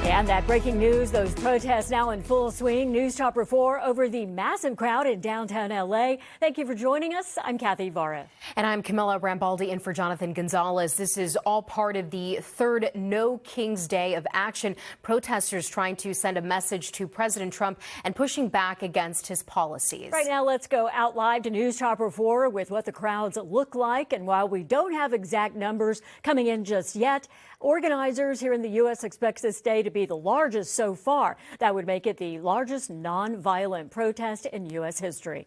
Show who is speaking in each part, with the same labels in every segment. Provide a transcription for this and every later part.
Speaker 1: And that breaking news, those protests now in full swing. News Chopper 4 over the massive crowd in downtown L.A. Thank you for joining us. I'm Kathy Vara.
Speaker 2: And I'm Camilla Rambaldi in for Jonathan Gonzalez. This is all part of the third No Kings Day of action. Protesters trying to send a message to President Trump and pushing back against his policies.
Speaker 1: Right now, let's go out live to News Chopper 4 with what the crowds look like. And while we don't have exact numbers coming in just yet, organizers here in the U.S. expect this day to be the largest so far. That would make it the largest nonviolent protest in U.S. history.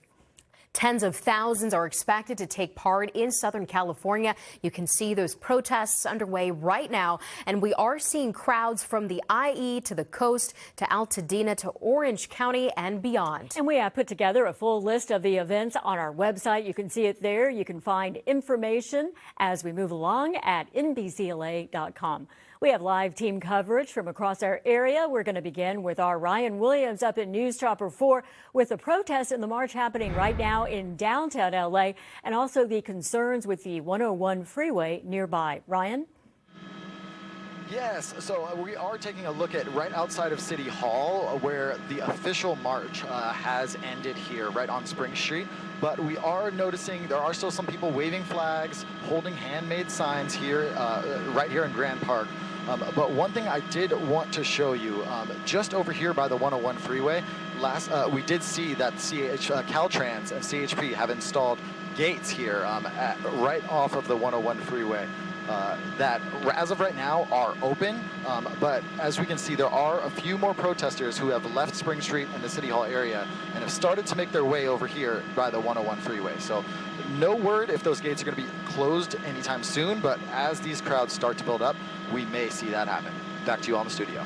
Speaker 2: Tens of thousands are expected to take part in Southern California. You can see those protests underway right now, and we are seeing crowds from the IE to the coast to Altadena to Orange County and beyond.
Speaker 1: And we have put together a full list of the events on our website. You can see it there. You can find information as we move along at NBCLA.com. We have live team coverage from across our area. We're going to begin with our Ryan Williams up at News Chopper 4 with the protests and the march happening right now in downtown L.A. and also the concerns with the 101 freeway nearby. Ryan?
Speaker 3: Yes, so we are taking a look at right outside of City Hall where the official march has ended here right on Spring Street. But we are noticing there are still some people waving flags, holding handmade signs here, right here in Grand Park. But one thing I did want to show you, just over here by the 101 freeway, we did see that Caltrans and CHP have installed gates here right off of the 101 freeway. That, as of right now, are open. But as we can see, there are a few more protesters who have left Spring Street and the City Hall area and have started to make their way over here by the 101 freeway. So no word if those gates are going to be closed anytime soon, but as these crowds start to build up, we may see that happen. Back to you all in the studio.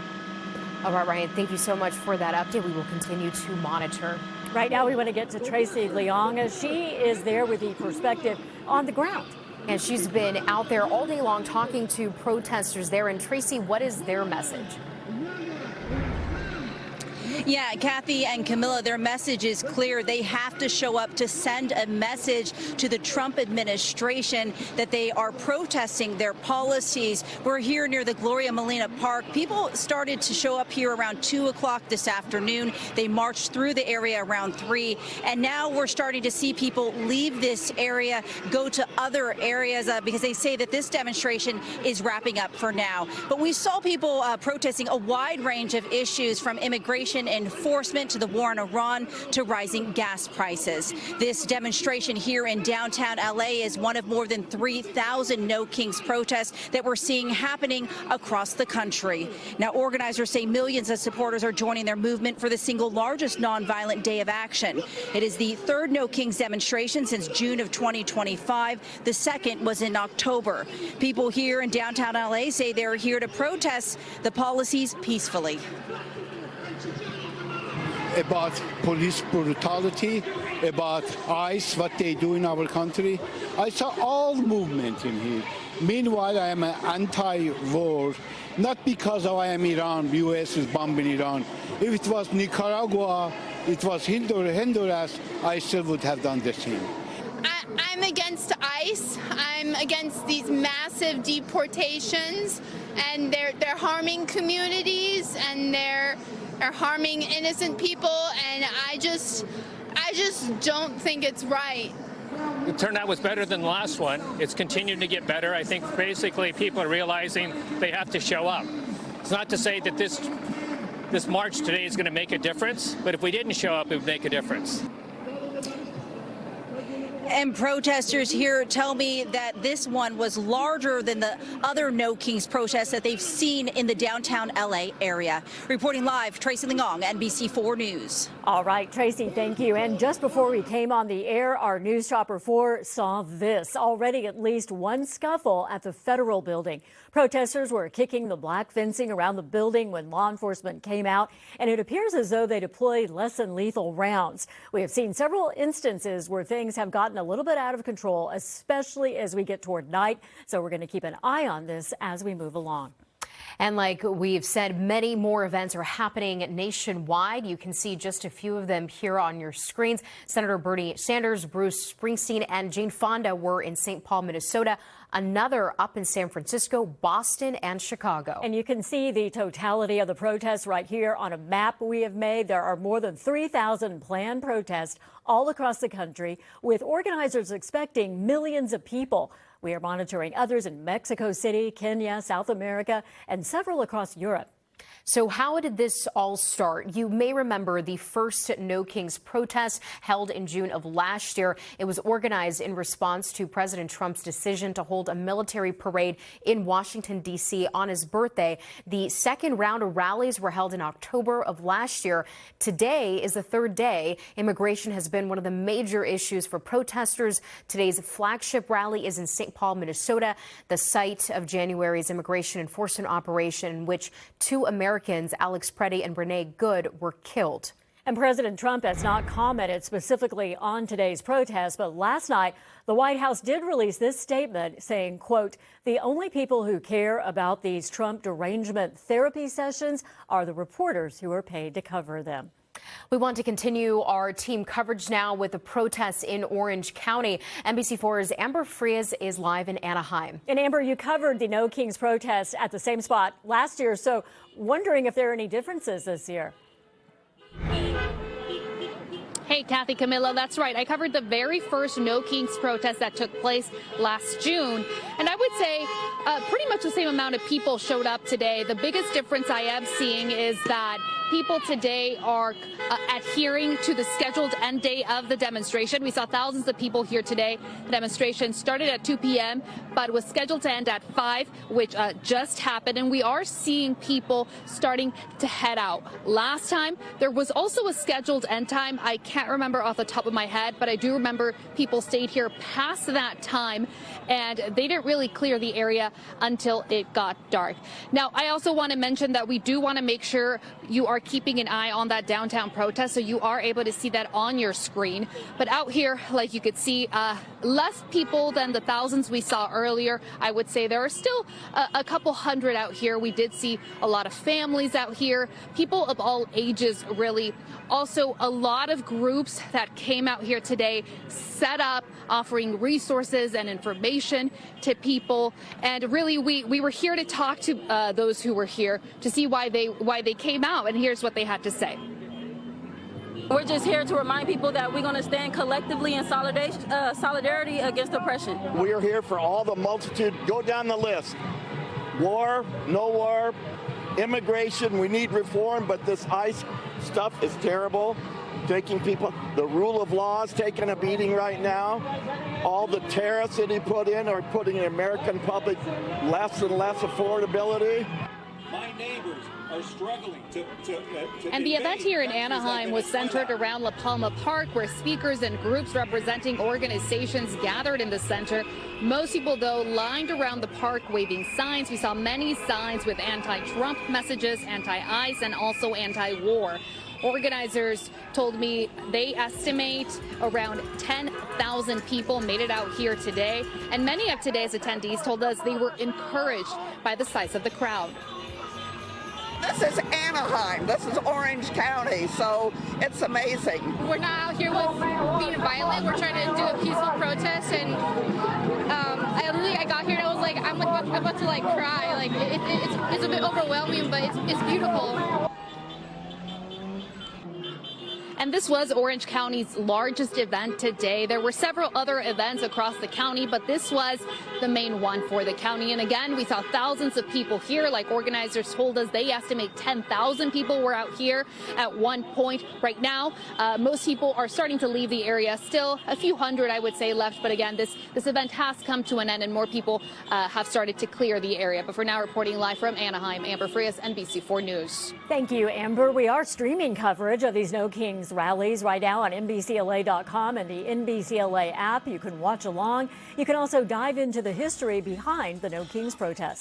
Speaker 2: All right, Ryan, thank you so much for that update. We will continue to monitor.
Speaker 1: Right now, we want to get to Tracey Leong as she is there with the perspective on the ground.
Speaker 2: And she's been out there all day long talking to protesters there. And Tracey, what is their message?
Speaker 4: Yeah, Kathy and Camilla, their message is clear. They have to show up to send a message to the Trump administration that they are protesting their policies. We're here near the Gloria Molina Park. People started to show up here around 2 o'clock this afternoon. They marched through the area around 3. And now we're starting to see people leave this area, go to other areas because they say that this demonstration is wrapping up for now. But we saw people protesting a wide range of issues from immigration enforcement to the war in Iran to rising gas prices. This demonstration here in downtown L.A. is one of more than 3,000 No Kings protests that we're seeing happening across the country. Now, organizers say millions of supporters are joining their movement for the single largest nonviolent day of action. It is the third No Kings demonstration since June of 2025. The second was in October. People here in downtown L.A. say they're here to protest the policies peacefully.
Speaker 5: About police brutality, about ICE, what they do in our country. I saw all movement in here. Meanwhile, I am an anti-war, not because I am Iran, U.S. is bombing Iran. If it was Nicaragua, it was Honduras, I still would have done the same.
Speaker 6: I'm against ICE. I'm against these massive deportations, and they're harming communities, and they're harming innocent people, and I just don't think it's right.
Speaker 7: The turnout was better than the last one. It's continuing to get better. I think basically people are realizing they have to show up. It's not to say that this march today is going to make a difference, but if we didn't show up, it would make a difference.
Speaker 4: And protesters here tell me that this one was larger than the other No Kings protests that they've seen in the downtown L.A. area. Reporting live, Tracey Leong, NBC4 News.
Speaker 1: All right, Tracey, thank you. And just before we came on the air, our News Chopper 4 saw this. Already at least one scuffle at the federal building. Protesters were kicking the black fencing around the building when law enforcement came out, and it appears as though they deployed less than lethal rounds. We have seen several instances where things have gotten a little bit out of control, especially as we get toward night. So we're going to keep an eye on this as we move along.
Speaker 2: And like we've said, many more events are happening nationwide. You can see just a few of them here on your screens. Senator Bernie Sanders, Bruce Springsteen, and Jane Fonda were in St. Paul, Minnesota. Another up in San Francisco, Boston, and Chicago.
Speaker 1: And you can see the totality of the protests right here on a map we have made. There are more than 3,000 planned protests all across the country, with organizers expecting millions of people. We are monitoring others in Mexico City, Kenya, South America, and several across Europe.
Speaker 2: So how did this all start? You may remember the first No Kings protest held in June of last year. It was organized in response to President Trump's decision to hold a military parade in Washington, D.C. on his birthday. The second round of rallies were held in October of last year. Today is the third day. Immigration has been one of the major issues for protesters. Today's flagship rally is in St. Paul, Minnesota, the site of January's immigration enforcement operation, in which two Americans, Alex Preddy and Brene Good, were killed.
Speaker 1: And President Trump has not commented specifically on today's protest, but last night the White House did release this statement saying, quote, "The only people who care about these Trump derangement therapy sessions are the reporters who are paid to cover them."
Speaker 2: We want to continue our team coverage now with the protests in Orange County. NBC4's Amber Frias is live in Anaheim.
Speaker 1: And Amber, you covered the No Kings protests at the same spot last year, so wondering if there are any differences this year.
Speaker 8: Hey, Kathy, Camilla, that's right. I covered the very first No Kings protest that took place last June. And I would say pretty much the same amount of people showed up today. The biggest difference I am seeing is that people today are adhering to the scheduled end date of the demonstration. We saw thousands of people here today. The demonstration started at 2 p.m., but was scheduled to end at 5, which just happened. And we are seeing people starting to head out. Last time, there was also a scheduled end time. I can't remember off the top of my head, but I do remember people stayed here past that time, and they didn't really clear the area until it got dark. Now, I also want to mention that we do want to make sure you are keeping an eye on that downtown protest, so you are able to see that on your screen. But out here, like you could see, less people than the thousands we saw earlier. I would say there are still a couple hundred out here. We did see a lot of families out here, people of all ages, really. Also, a lot of groups that came out here today set up, offering resources and information to people. And really, we were here to talk to those who were here to see why they came out. And here's what they had to say.
Speaker 9: We're just here to remind people that we're going to stand collectively in solidarity against oppression.
Speaker 10: We are here for all the multitude. Go down the list. War, no war, immigration, we need reform, but this ICE stuff is terrible. Taking people, the rule of law is taking a beating right now. All the tariffs that he put in are putting the American public less and less affordability.
Speaker 11: My neighbors are struggling to
Speaker 8: And the event here in Anaheim was centered around La Palma Park, where speakers and groups representing organizations gathered in the center. Most people, though, lined around the park waving signs. We saw many signs with anti-Trump messages, anti-ICE, and also anti-war. Organizers told me they estimate around 10,000 people made it out here today. And many of today's attendees told us they were encouraged by the size of the crowd.
Speaker 12: This is Anaheim. This is Orange County, so it's amazing.
Speaker 13: We're not out here with being violent. We're trying to do a peaceful protest, and I got here and I was like, I'm about to like cry. Like it's a bit overwhelming, but it's beautiful.
Speaker 8: And this was Orange County's largest event today. There were several other events across the county, but this was the main one for the county. And again, we saw thousands of people here. Like organizers told us, they estimate 10,000 people were out here at one point. Right now, most people are starting to leave the area. Still a few hundred, I would say, left. But again, this event has come to an end and more people have started to clear the area. But for now, reporting live from Anaheim, Amber Frias, NBC4 News.
Speaker 1: Thank you, Amber. We are streaming coverage of these No Kings rallies right now on NBCLA.com and the NBCLA app. You can watch along. You can also dive into the history behind the No Kings protests.